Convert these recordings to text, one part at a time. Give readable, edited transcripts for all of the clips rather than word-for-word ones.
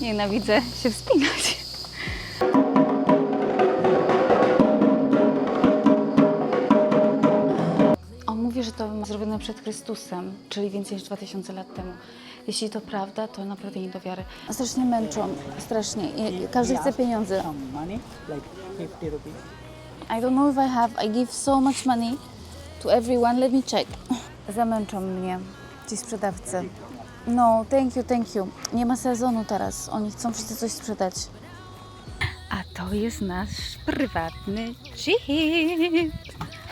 Nienawidzę się wspinać. On mówi, że to zrobione przed Chrystusem, czyli więcej niż 2000 lat temu. Jeśli to prawda, to naprawdę nie do wiary. Strasznie męczą, strasznie. Każdy chce pieniądze. Some money, like 50 rupees. I don't know if I have. I give so much money to everyone. Let me check. Zamęczą mnie ci sprzedawcy. No, thank you. Nie ma sezonu teraz. Oni chcą wszyscy coś sprzedać. A to jest nasz prywatny jeep.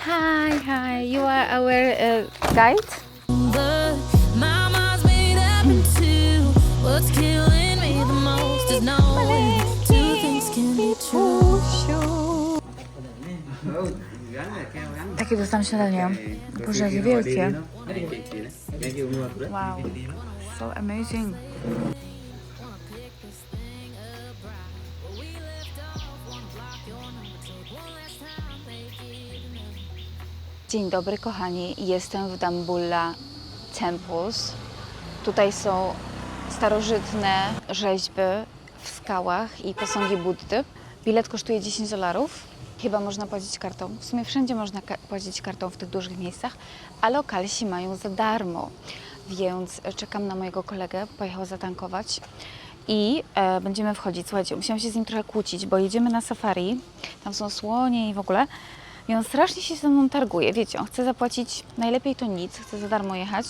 Hi. You are our guide? My mind's made up into what's killing me the most is knowing two things can be true. Takie dostałam śniadanie. Boże, jakie wielkie. Wow, so amazing. Dzień dobry kochani, jestem w Dambulla Temples. Tutaj są starożytne rzeźby w skałach i posągi Buddy. Bilet kosztuje $10. Chyba można płacić kartą. W sumie wszędzie można płacić kartą w tych dużych miejscach, a lokalsi mają za darmo. Więc czekam na mojego kolegę, pojechał zatankować i będziemy wchodzić. Słuchajcie, musiałam się z nim trochę kłócić, bo jedziemy na safari, tam są słonie i w ogóle. I on strasznie się ze mną targuje, wiecie, on chce zapłacić, najlepiej to nic, chce za darmo jechać.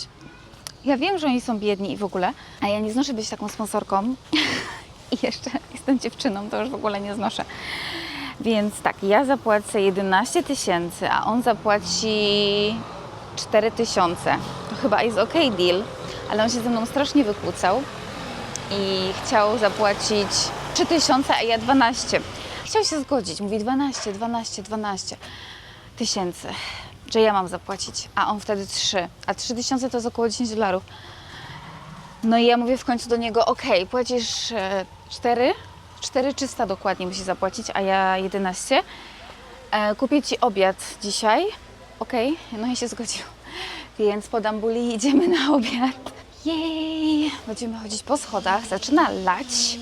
Ja wiem, że oni są biedni i w ogóle, a ja nie znoszę być taką sponsorką i jeszcze jestem dziewczyną, to już w ogóle nie znoszę. Więc tak, ja zapłacę 11 000, a on zapłaci 4000. To chyba jest ok deal, ale on się ze mną strasznie wykłócał i chciał zapłacić 3000, a ja 12. Chciał się zgodzić, mówi 12 tysięcy, że ja mam zapłacić, a on wtedy 3, a 3000 to jest około $10. No i ja mówię w końcu do niego, ok, płacisz 4300 dokładnie musi zapłacić, a ja 11. Kupię Ci obiad dzisiaj, ok, no i się zgodził. Więc po Dambuli idziemy na obiad. Jej! Będziemy chodzić po schodach, zaczyna lać.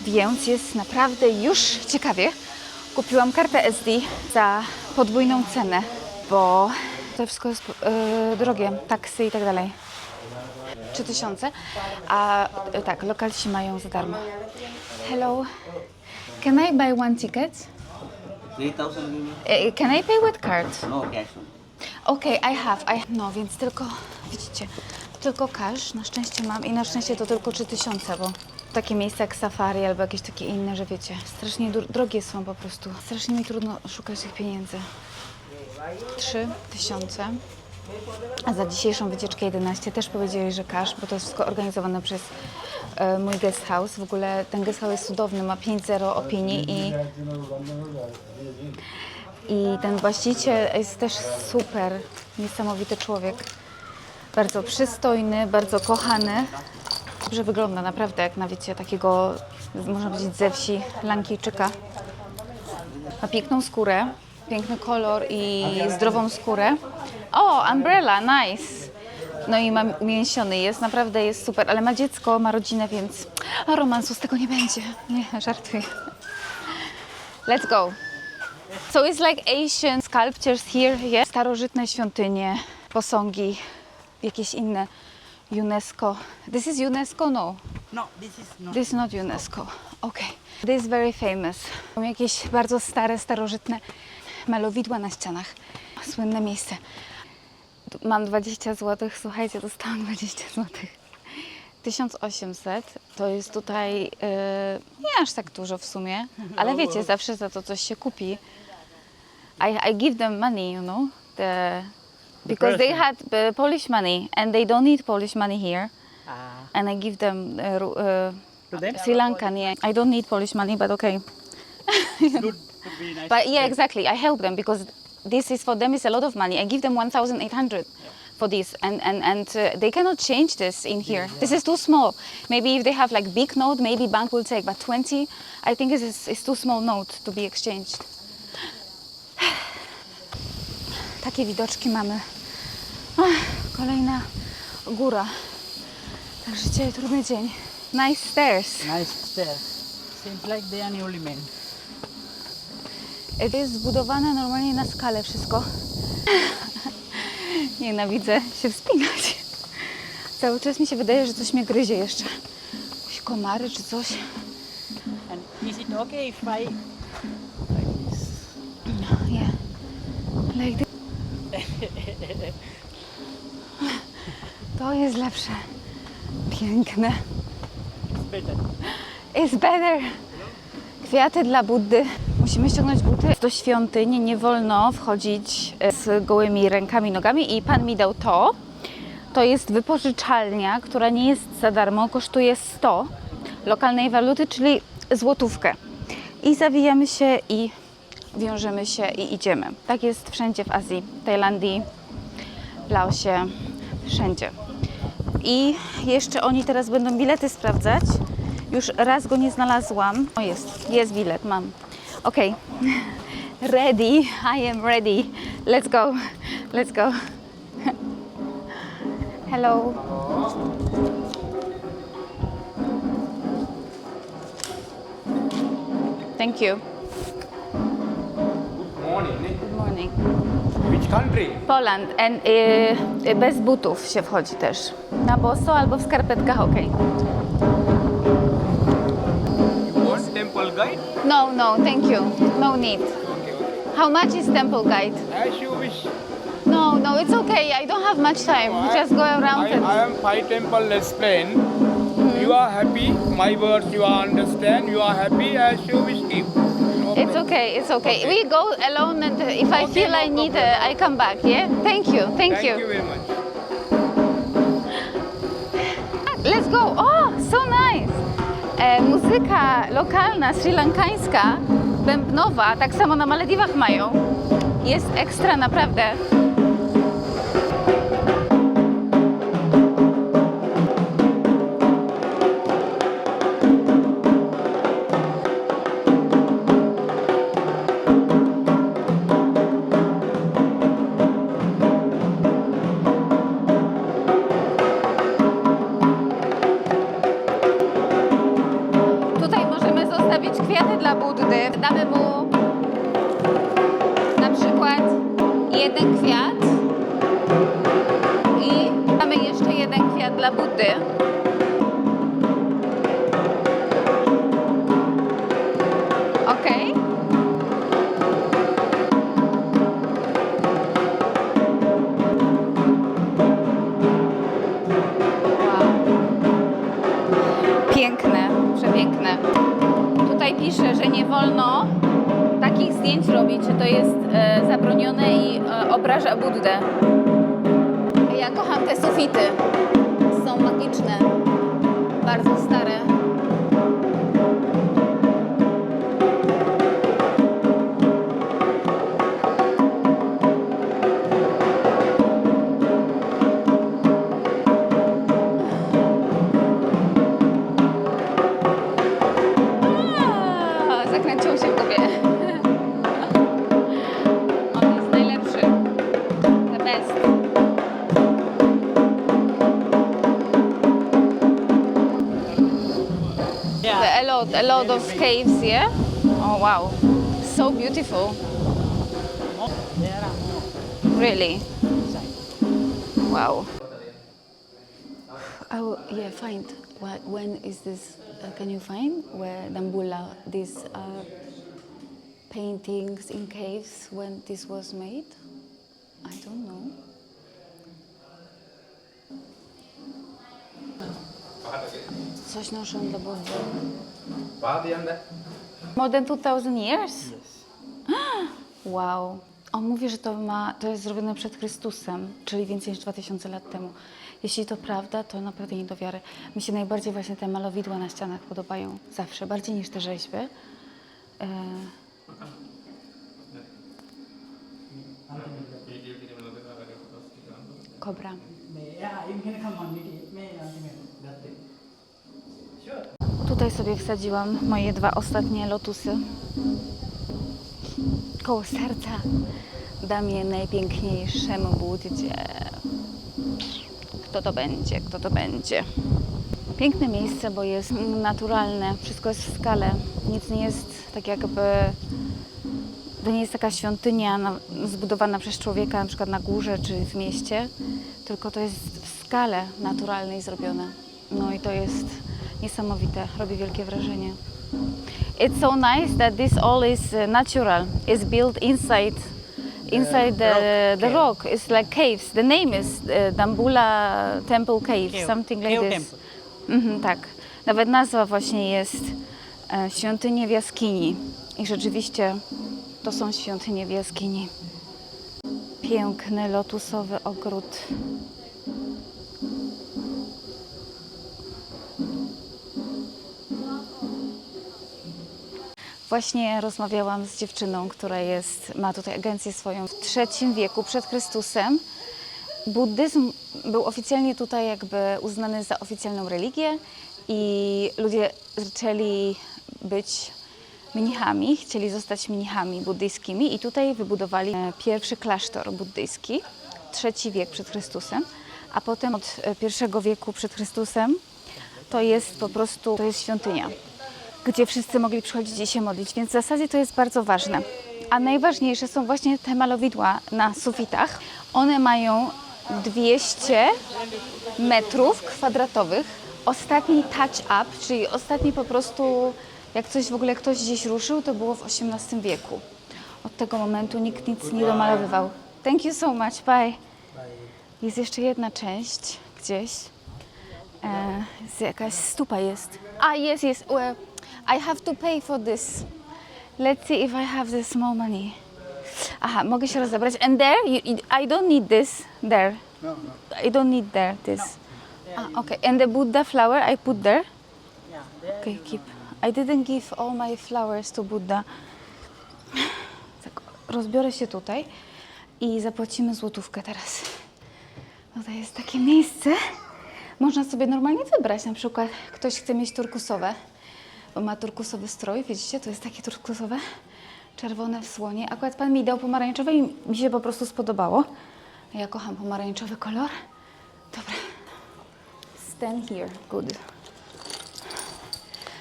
Więc jest naprawdę już ciekawie. Kupiłam kartę SD za podwójną cenę, bo to wszystko jest drogie, taksy i tak dalej. 3000, a tak, lokalsi mają za darmo. Hello, can I buy one ticket? 3000 Can I pay with card? No cash. Okay, I have. No więc tylko, widzicie, tylko cash, na szczęście mam i na szczęście to tylko 3000, bo takie miejsca jak safari albo jakieś takie inne, że wiecie, strasznie drogie są po prostu. Strasznie mi trudno szukać tych pieniędzy. 3000. A za dzisiejszą wycieczkę 11 też powiedzieli, że cash, bo to jest wszystko organizowane przez mój guest house. W ogóle ten guest house jest cudowny, ma 5.0 opinii i ten właściciel jest też super, niesamowity człowiek. Bardzo przystojny, bardzo kochany. Dobrze wygląda naprawdę, jak na wiecie, takiego, można powiedzieć, ze wsi Lankijczyka. Ma piękną skórę, piękny kolor i zdrową skórę. O, umbrella, nice! No i ma umięsiony jest, naprawdę jest super, ale ma dziecko, ma rodzinę, więc romansu z tego nie będzie. Nie, żartuję. Let's go! So it's like Asian sculptures here, yeah? Starożytne świątynie, posągi, jakieś inne UNESCO. This is UNESCO? No. No, this is not. This is not UNESCO. Okay. This is very famous. Są jakieś bardzo stare, starożytne malowidła na ścianach. Słynne miejsce. Mam 20 zł. Słuchajcie, dostałam 20 zł. 1800 to jest tutaj nie aż tak dużo w sumie, ale wiecie, zawsze za to coś się kupi. I give them money, you know, because they had Polish money and they don't need Polish money here. And I give them To them? Sri Lankan, yeah. I don't need Polish money, but okay. Good. Would be nice. But yeah, exactly. I help them because this is for them is a lot of money. I give them 1,800 for this, and they cannot change this in here. This is too small. Maybe if they have like big note, maybe bank will take. But 20, I think is too small note to be exchanged. Takie widoczki mamy. Kolejna góra. Także dzisiaj trudny dzień. Nice stairs. Nice stairs. Seems like they are newly made. To jest zbudowane normalnie na skalę wszystko. Nienawidzę się wspinać. Cały czas mi się wydaje, że coś mnie gryzie jeszcze. Jakieś komary czy coś. And is it okay if I like this? Yeah. Like this. To jest lepsze. Piękne. It's better. It's better. Kwiaty dla Buddy. Musimy ściągnąć buty. Do świątyni nie wolno wchodzić z gołymi rękami, nogami i Pan mi dał to. To jest wypożyczalnia, która nie jest za darmo, kosztuje 100 lokalnej waluty, czyli złotówkę. I zawijamy się i wiążemy się i idziemy. Tak jest wszędzie w Azji, w Tajlandii, w Laosie, wszędzie. I jeszcze oni teraz będą bilety sprawdzać. Już raz go nie znalazłam. O, jest bilet, mam. Okej. Ready, I am ready. Let's go, let's go. Hello. Thank you. Morning. Good morning. Which country? Poland. And, bez butów się wchodzi też. Na boso albo w skarpetkach, ok. You want temple guide? No, no, thank you. No need. How much is temple guide? As you wish. No, no, it's okay. I don't have much time. We just go around I and... am 5 temple explain. You are happy. My words you are understand. You are happy as you wish. Keep. No It's problem. okay, it's okay. We go alone and if I Okay, feel no I need, problem. I come back, yeah? Thank you, thank Thank you very much. Let's go. Oh, so nice. Muzyka lokalna, srilankańska, bębnowa, tak samo na Malediwach mają. Jest ekstra, naprawdę. Tutaj możemy zostawić kwiaty dla Buddy. Damy mu na przykład jeden kwiat i damy jeszcze jeden kwiat dla Buddy. Ok? Wow. Piękne, przepiękne. Tutaj pisze, że nie wolno takich zdjęć robić, że to jest zabronione i obraża Buddę. Ja kocham te sufity. Są magiczne. Bardzo stare. Zakręcił się w głowie. On jest najlepszy. The best. Yeah. A lot of caves, yeah? Oh wow. So beautiful. There are more Really. inside. Wow. Oh, yeah, find. When is this? Can you find where Dambulla, these paintings in caves, when this was made? I don't know. Coś noszą dla Buddy. More than 2000 years? Yes. Wow. On mówi, że to jest zrobione przed Chrystusem, czyli więcej niż 2000 lat temu. Jeśli to prawda, to naprawdę nie do wiary. Mi się najbardziej właśnie te malowidła na ścianach podobają zawsze, bardziej niż te rzeźby. Kobra. Yeah, you can come on. May that's it. Sure. Tutaj sobie wsadziłam moje 2 ostatnie lotusy. Koło serca dam je najpiękniejszemu Buddzie. Kto to będzie? Kto to będzie? Piękne miejsce, bo jest naturalne, wszystko jest w skale, nic nie jest tak jakby, to nie jest taka świątynia zbudowana przez człowieka na przykład na górze czy w mieście, tylko to jest w skale naturalnej zrobione. No i to jest niesamowite, robi wielkie wrażenie. It's so nice that this all is natural, it's built inside the rock. It's like caves. The name is Dambulla Temple Cave, something like Cave this. temple. Tak. Nawet nazwa właśnie jest świątynie w jaskini. I rzeczywiście to są świątynie w jaskini. Piękny lotusowy ogród. Właśnie rozmawiałam z dziewczyną, która ma tutaj agencję swoją w III wieku przed Chrystusem. Buddyzm był oficjalnie tutaj jakby uznany za oficjalną religię i ludzie zaczęli być mnichami, chcieli zostać mnichami buddyjskimi i tutaj wybudowali pierwszy klasztor buddyjski, III wiek przed Chrystusem, a potem od I wieku przed Chrystusem to jest po prostu, to jest świątynia, gdzie wszyscy mogli przychodzić i się modlić, więc w zasadzie to jest bardzo ważne. A najważniejsze są właśnie te malowidła na sufitach. One mają 200 metrów kwadratowych. Ostatni touch-up, czyli ostatni po prostu, jak coś w ogóle ktoś gdzieś ruszył, to było w XVIII wieku. Od tego momentu nikt nic nie domalowywał. Thank you so much, bye. Jest jeszcze jedna część gdzieś. Jakaś stupa jest. Yes, yes. Well, I have to pay for this. Let's see if I have the small money. Aha, mogę się rozebrać. And there, I don't need this. There. No. I don't need there, this. Okay. And the Buddha flower I put there? Yeah, there. Okay, keep. I didn't give all my flowers to Buddha. Tak, rozbiorę się tutaj i zapłacimy złotówkę teraz. Tutaj jest takie miejsce. Można sobie normalnie wybrać, na przykład ktoś chce mieć turkusowe, bo ma turkusowy strój, widzicie, to jest takie turkusowe, czerwone w słonie. Akurat pan mi dał pomarańczowe i mi się po prostu spodobało. Ja kocham pomarańczowy kolor. Dobra. Stand here. Good.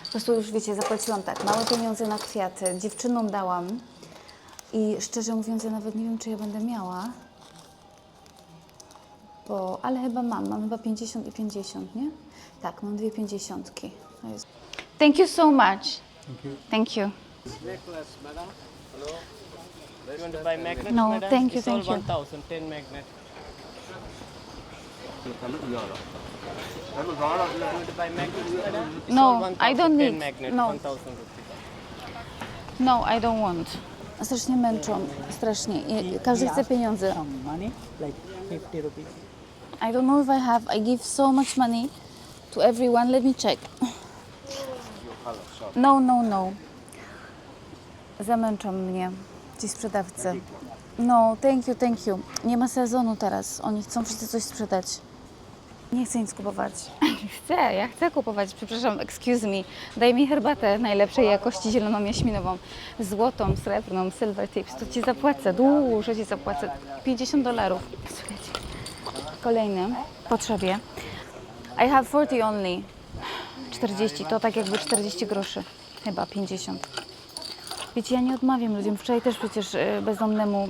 Po prostu już wiecie, zapłaciłam tak, małe pieniądze na kwiaty, dziewczynom dałam i szczerze mówiąc ja nawet nie wiem, czy ja będę miała. Ale chyba mam chyba 50 i 50, nie? Tak, mam 2 50-ki. Thank you so much. Thank you. Thank you. Necklace, madam. Hello. You want to buy magnet, No, madam? thank you, It's all thank you. 1,000, 10 magnet. You want to buy magnets, madam? It's No, all 1,000, I don't 10 need. magnet, No. 1,000 rupees. No, I don't want. Strasznie męczą, strasznie. Każdy chce pieniądze. Some money, like 50 rupees. I don't know if I have. I give so much money to everyone. Let me check. No, no, no. Zamęczą mnie ci sprzedawcy. No, thank you, thank you. Nie ma sezonu teraz. Oni chcą wszyscy coś sprzedać. Nie chcę nic kupować. Ja chcę kupować. Przepraszam, excuse me. Daj mi herbatę najlepszej jakości zieloną jaśminową. Złotą, srebrną, silver tips. To ci zapłacę. Dużo ci zapłacę. $50. Słuchajcie. Kolejny potrzebie. I have 40 only. 40, to tak jakby 40 groszy. Chyba 50. Wiecie, ja nie odmawiam ludziom. Wczoraj też przecież bezdomnemu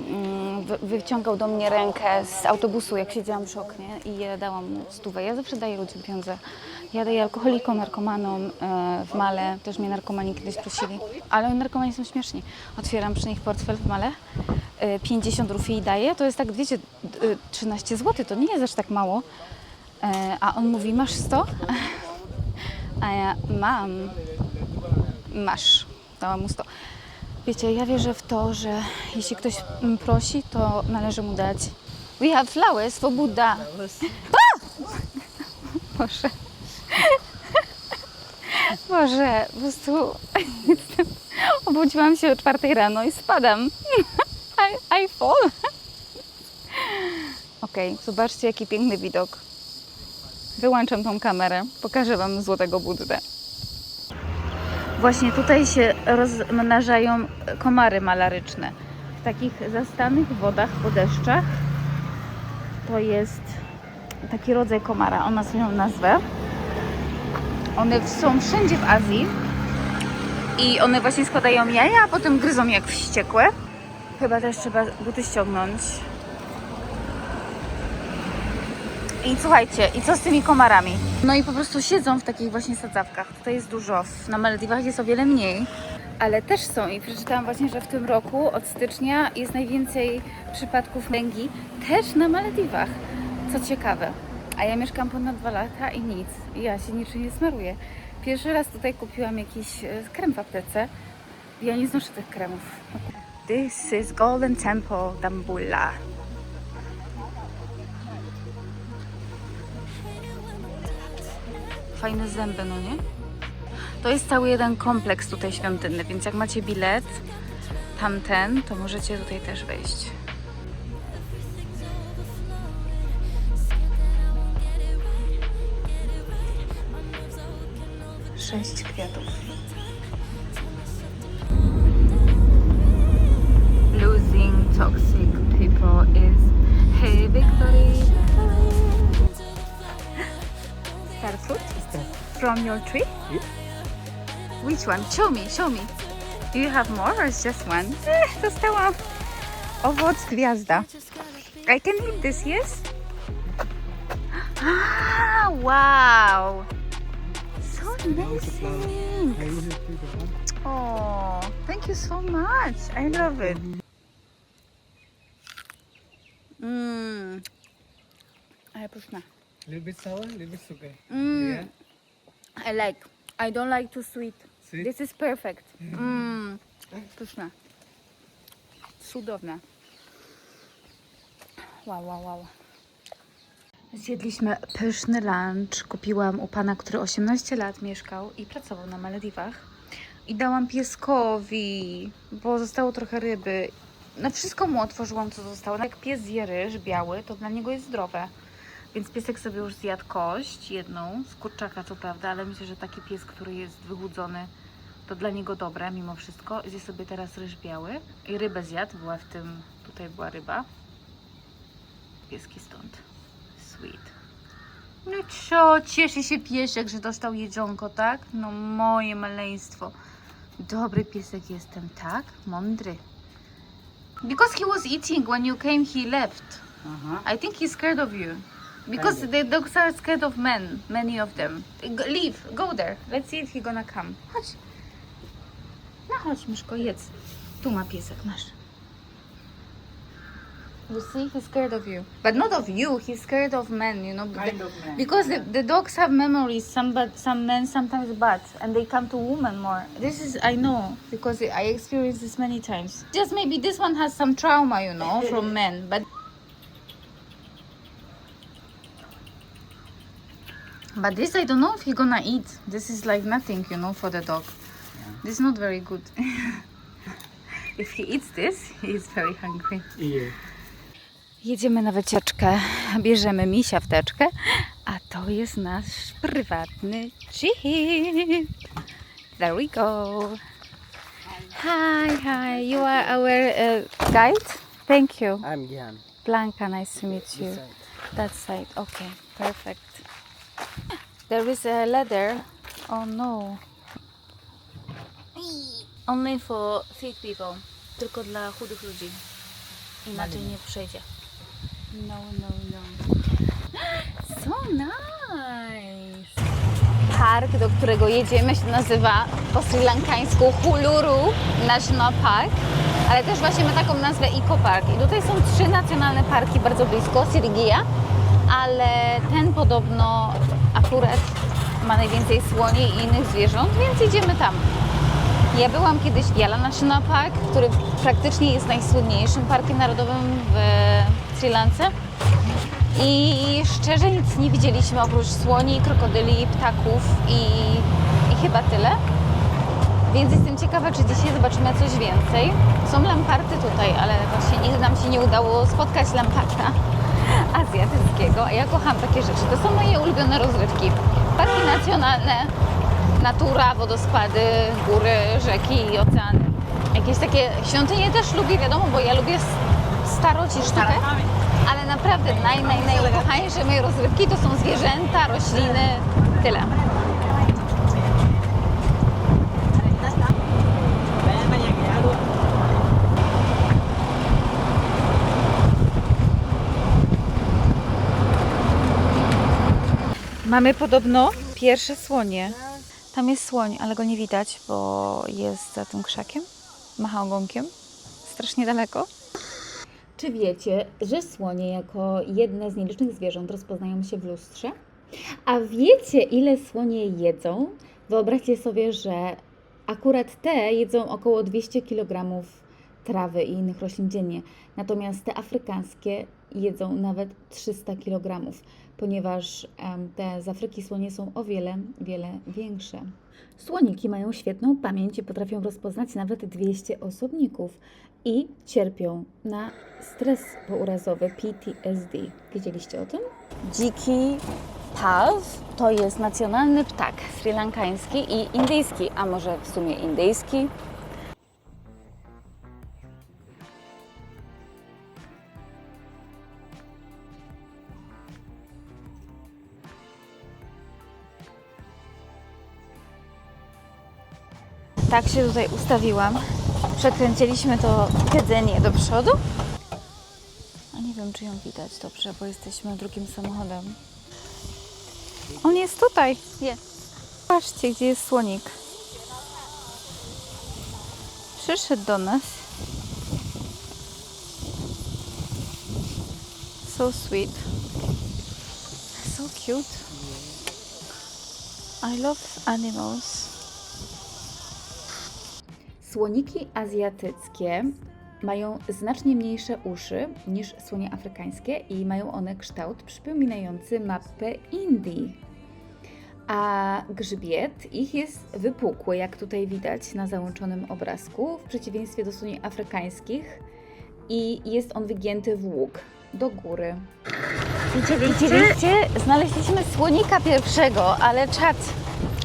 wyciągał do mnie rękę z autobusu, jak siedziałam przy oknie i ja dałam mu 100. Ja zawsze daję ludziom pieniądze. Ja daję alkoholikom, narkomanom w Male. Też mnie narkomani kiedyś prosili. Ale narkomani są śmieszni. Otwieram przy nich portfel w Male. 50 rufii daję. To jest tak, wiecie, 13 zł. To nie jest aż tak mało. A on mówi, masz 100? A ja mam. Masz. Dałam mu 100. Wiecie, ja wierzę w to, że jeśli ktoś prosi, to należy mu dać. We have flowers for Buddha. Boże. Boże, po prostu obudziłam się o 4 rano i spadam. I fall. Okej, zobaczcie jaki piękny widok. Wyłączam tą kamerę, pokażę wam złotego Buddę. Właśnie tutaj się rozmnażają komary malaryczne. W takich zastanych wodach po deszczach to jest taki rodzaj komara, on ma swoją nazwę. One są wszędzie w Azji i one właśnie składają jaja, a potem gryzą jak wściekłe. Chyba też trzeba buty ściągnąć. I słuchajcie, i co z tymi komarami? No i po prostu siedzą w takich właśnie sadzawkach. Tutaj jest dużo, na Malediwach jest o wiele mniej, ale też są. I przeczytałam właśnie, że w tym roku od stycznia jest najwięcej przypadków dengi też na Malediwach. Co ciekawe. A ja mieszkam ponad 2 lata i nic. I ja się niczym nie smaruję. Pierwszy raz tutaj kupiłam jakiś krem w aptece. Ja nie znoszę tych kremów. This is Golden Temple Dambulla. Fajne zęby, no nie? To jest cały jeden kompleks tutaj świątynny, więc jak macie bilet tamten, to możecie tutaj też wejść. 6 kwiatów. Losing toxic people is hey victory. Star fruit? From your tree? Yeah. Which one? Show me, show me. Do you have more or is just one? Dostałam owoc gwiazda. I can eat this, yes? Ah, wow! So amazing! Oh, thank you so much. I love it. Ale pyszne. Little bit sour, little bit sugar. Yeah. I don't like too sweet. Sweet? This is perfect. Pyszne. Cudowne. Wow, wow, wow. Zjedliśmy pyszny lunch. Kupiłam u pana, który 18 lat mieszkał i pracował na Malediwach. I dałam pieskowi, bo zostało trochę ryby. No wszystko mu otworzyłam, co zostało. Jak pies zje ryż biały, to dla niego jest zdrowe. Więc piesek sobie już zjadł kość, jedną, z kurczaka co prawda, ale myślę, że taki pies, który jest wychudzony, to dla niego dobre mimo wszystko. Zje sobie teraz ryż biały i rybę zjadł, była w tym, tutaj była ryba. Pieski stąd. Sweet. No co, cieszy się piesek, że dostał jedzonko, tak? No moje maleństwo. Dobry piesek jestem, tak? Mądry. Because he was eating when you came, he left. I think he's scared of you. Because the dogs are scared of men, many of them. Leave, go there. Let's see if he's gonna come. Chodź. No chodź, myszko, jedz. Tu ma piesek, masz. You see, he's scared of you. But not of you, he's scared of men, you know. Kind of man. Because the dogs have memories, some men sometimes bad, and they come to women more. This is, I know, because I experienced this many times. Just maybe this one has some trauma, you know, from men, But this, I don't know if he's gonna eat. This is like nothing, you know, for the dog. This is not very good. If he eats this, he is very hungry. Yeah. Jedziemy na wycieczkę, bierzemy misia w teczkę, a to jest nasz prywatny jeep. There we go. Hi, hi. You are our guide? Thank you. I'm Gian. Blanca, nice to meet you. That side, okay, perfect. There is a ladder. Oh no. Only for fit people. Tylko dla chudych ludzi. Inaczej nie przejdzie. No, no, no. So nice. Park, do którego jedziemy, się nazywa po srilankańsku Uluru National Park, ale też właśnie ma taką nazwę Eco Park. I tutaj są 3 nacjonalne parki bardzo blisko, Sirigia, ale ten podobno akurat ma najwięcej słoni i innych zwierząt, więc idziemy tam. Ja byłam kiedyś w Yala National Park, który praktycznie jest najsłynniejszym parkiem narodowym w Sri Lance. I szczerze nic nie widzieliśmy oprócz słoni, krokodyli, ptaków i chyba tyle. Więc jestem ciekawa, czy dzisiaj zobaczymy coś więcej. Są lamparty tutaj, ale właśnie nigdy nam się nie udało spotkać lamparta azjatyckiego. A ja kocham takie rzeczy. To są moje ulubione rozrywki. Parki nacjonalne, natura, wodospady, góry, rzeki i oceany. Jakieś takie świątynie też lubię, wiadomo, bo ja lubię starość i sztukę. Ale naprawdę najukochańsze moje rozrywki to są zwierzęta, rośliny, tyle. Mamy podobno pierwsze słonie. Tam jest słoń, ale go nie widać, bo jest za tym krzakiem. Macha ogonkiem. Strasznie daleko. Czy wiecie, że słonie jako jedne z nielicznych zwierząt rozpoznają się w lustrze? A wiecie, ile słonie jedzą? Wyobraźcie sobie, że akurat te jedzą około 200 kg trawy i innych roślin dziennie. Natomiast te afrykańskie jedzą nawet 300 kg, ponieważ te z Afryki słonie są o wiele, wiele większe. Słoniki mają świetną pamięć i potrafią rozpoznać nawet 200 osobników i cierpią na stres pourazowy PTSD. Wiedzieliście o tym? Dziki paw to jest nacjonalny ptak srilankański i indyjski, a może w sumie indyjski. Tak się tutaj ustawiłam. Przekręciliśmy to jedzenie do przodu. A nie wiem, czy ją widać dobrze, bo jesteśmy drugim samochodem. On jest tutaj. Patrzcie, gdzie jest słonik. Przyszedł do nas. So sweet. So cute. I love animals. Słoniki azjatyckie mają znacznie mniejsze uszy niż słonie afrykańskie i mają one kształt przypominający mapę Indii. A grzbiet ich jest wypukły, jak tutaj widać na załączonym obrazku, w przeciwieństwie do słoni afrykańskich, i jest on wygięty w łuk do góry. Widzieliście? Znaleźliśmy słonika pierwszego, ale czad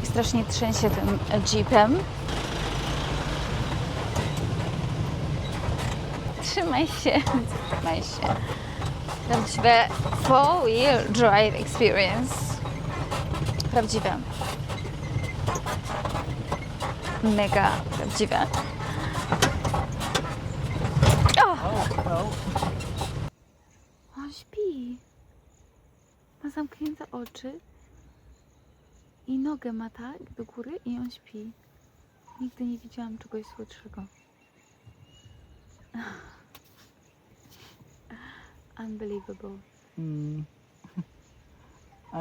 strasznie trzęsie tym jeepem. Trzymaj się. Prawdziwe four-wheel drive experience. Prawdziwe. Mega prawdziwe. On śpi. Ma zamknięte oczy i nogę ma tak do góry i on śpi. Nigdy nie widziałam czegoś słodszego. Unbelievable.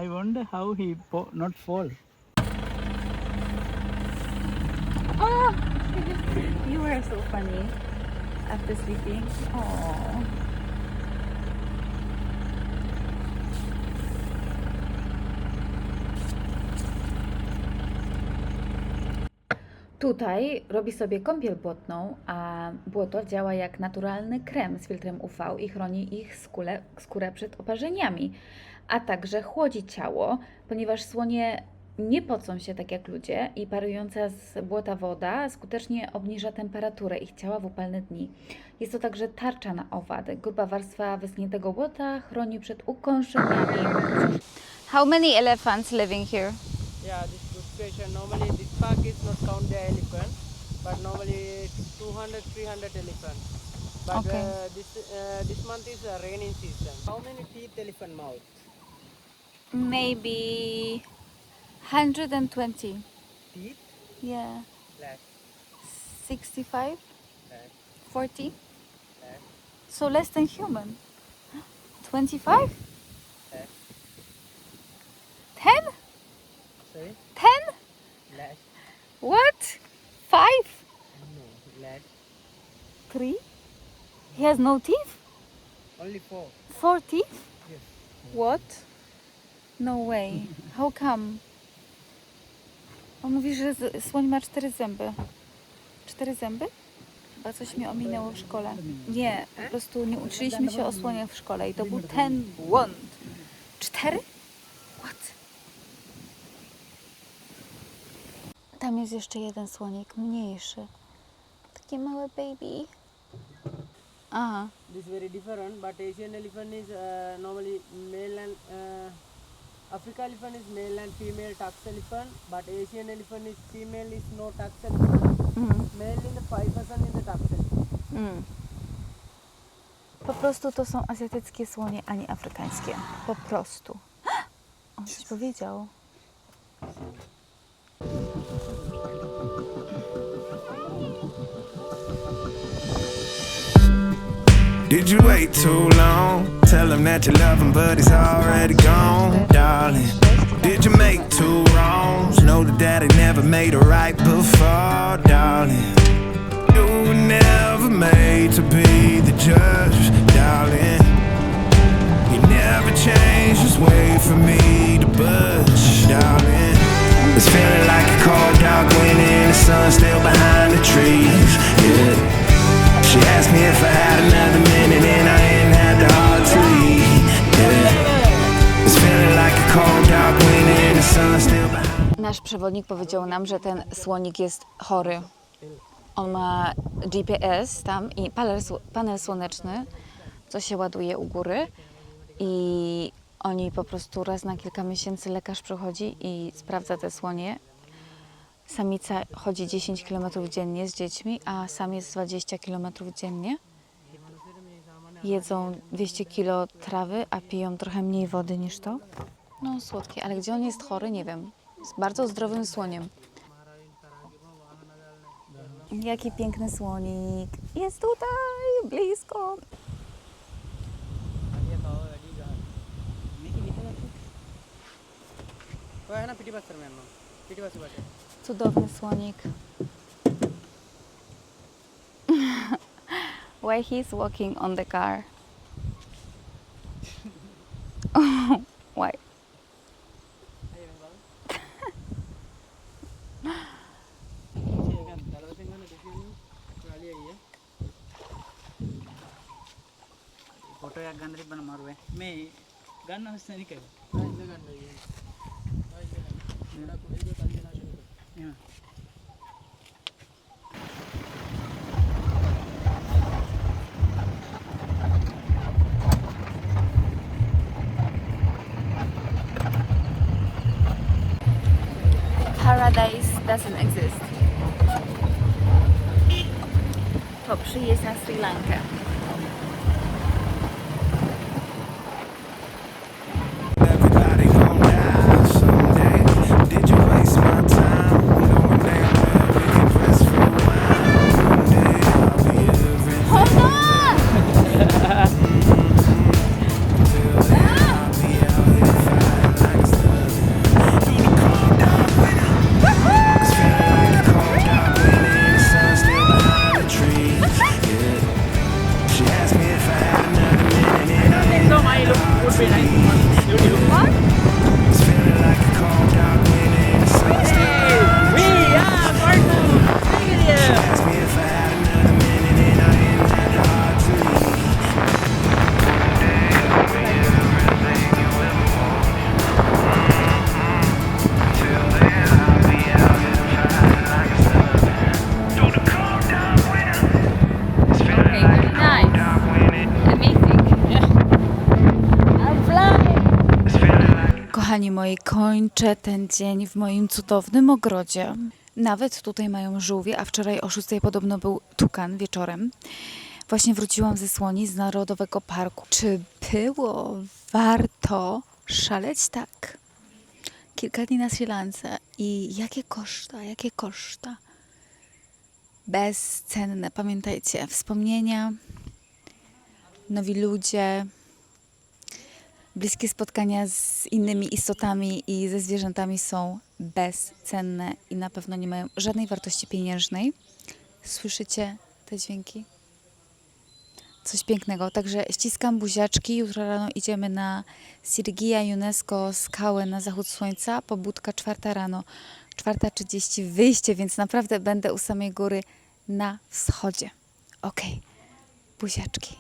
I wonder how he not fall. Oh, you were so funny after sleeping. Oh. Tutaj robi sobie kąpiel błotną, a błoto działa jak naturalny krem z filtrem UV i chroni ich skórę przed oparzeniami, a także chłodzi ciało, ponieważ słonie nie pocą się tak jak ludzie i parująca z błota woda skutecznie obniża temperaturę ich ciała w upalne dni. Jest to także tarcza na owady. Gruba warstwa wyschniętego błota chroni przed ukąszeniami. How many elephants living here? Yeah, this is good question. Normally this park is not count the elephant, but normally it's 200, 300 elephants. But Okay. This month is a raining season. How many teeth elephant mouth? Maybe 120. Teeth? Yeah. Black. 65? Black. 40? Black. So less than human. 25? Black. 10? Sorry? 10? Black. What? 5? No. Black. 3? He has no teeth? Only 4. 4 teeth? Yes. What? No way. How come? On mówi, że słoń ma 4 zęby. 4 zęby? Chyba coś mi ominęło w szkole. Nie, po prostu nie uczyliśmy się o słoniach w szkole i to był ten błąd. 4? What? Tam jest jeszcze jeden słonik, mniejszy. Takie małe baby. Aha. This is very different, but Asian elephant is normally male and Africa elephant is male and female tax elephant, but Asian elephant is female is no tax elephant. Male in the 5% in the tax elephant. Po prostu to są azjatyckie słonie, a nie afrykańskie. Po prostu. On coś powiedział. Did you wait too long? Tell him that you love him, but he's already gone, darling. Did you make two wrongs? Know that daddy never made a right before, darling. You were never made to be the judge, darling. You never changed, just wait for me to budge, darling. It's feeling like a cold dark winter and the sun's still behind the trees, yeah. She asked me if I had another minute and I ain't had the heart to leave, yeah. It's feeling like a cold dark winter and the sun's still behind. Nasz przewodnik powiedział nam, że ten słonik jest chory. On ma GPS tam i panel słoneczny, co się ładuje u góry. I oni po prostu raz na kilka miesięcy lekarz przychodzi i sprawdza te słonie. Samica chodzi 10 km dziennie z dziećmi, a samiec 20 km dziennie. Jedzą 200 kg trawy, a piją trochę mniej wody niż to. No słodkie, ale gdzie on jest chory, nie wiem. Jest bardzo zdrowym słoniem. Jaki piękny słonik. Jest tutaj, blisko. Cudowny słonik. Why he's walking on the car? Why? Photo या गन री बना मारो मैं गन हंसने नहीं करेगा Paradise doesn't exist. To przyjeźdź na Sri Lankę. Everybody gon' die someday. Did you waste my time? Knowing damn well we can rest for a while. One day I'll be everything. Hold on! Till then I'll be out here fighting like a slug. Through the cold dark winter. It's feeling like a cold dark winter and the sun's still behind the trees. Yeah. She asked me if I had another minute and I ain't had the heart to leave. It's feeling like a cold dark winter and the sun's still behind the trees. She asked me if I had another minute and I ain't had the heart to leave. Till then I'll be out here fighting like a slug. Through the cold dark winter. It's feeling like a cold dark winter. It's feeling like Kochani moi, kończę ten dzień w moim cudownym ogrodzie. Nawet tutaj mają żółwie, a wczoraj o 6 podobno był tukan wieczorem. Właśnie wróciłam ze Słoni z Narodowego Parku. Czy było warto szaleć tak? Kilka dni na Sri Lance i jakie koszta? Bezcenne, pamiętajcie, wspomnienia, nowi ludzie, bliskie spotkania z innymi istotami i ze zwierzętami są bezcenne i na pewno nie mają żadnej wartości pieniężnej. Słyszycie te dźwięki? Coś pięknego. Także ściskam buziaczki. Jutro rano idziemy na Sirgia UNESCO, skałę na zachód słońca. Pobudka 4 rano, 4:30 wyjście, więc naprawdę będę u samej góry na wschodzie. Okej, buziaczki.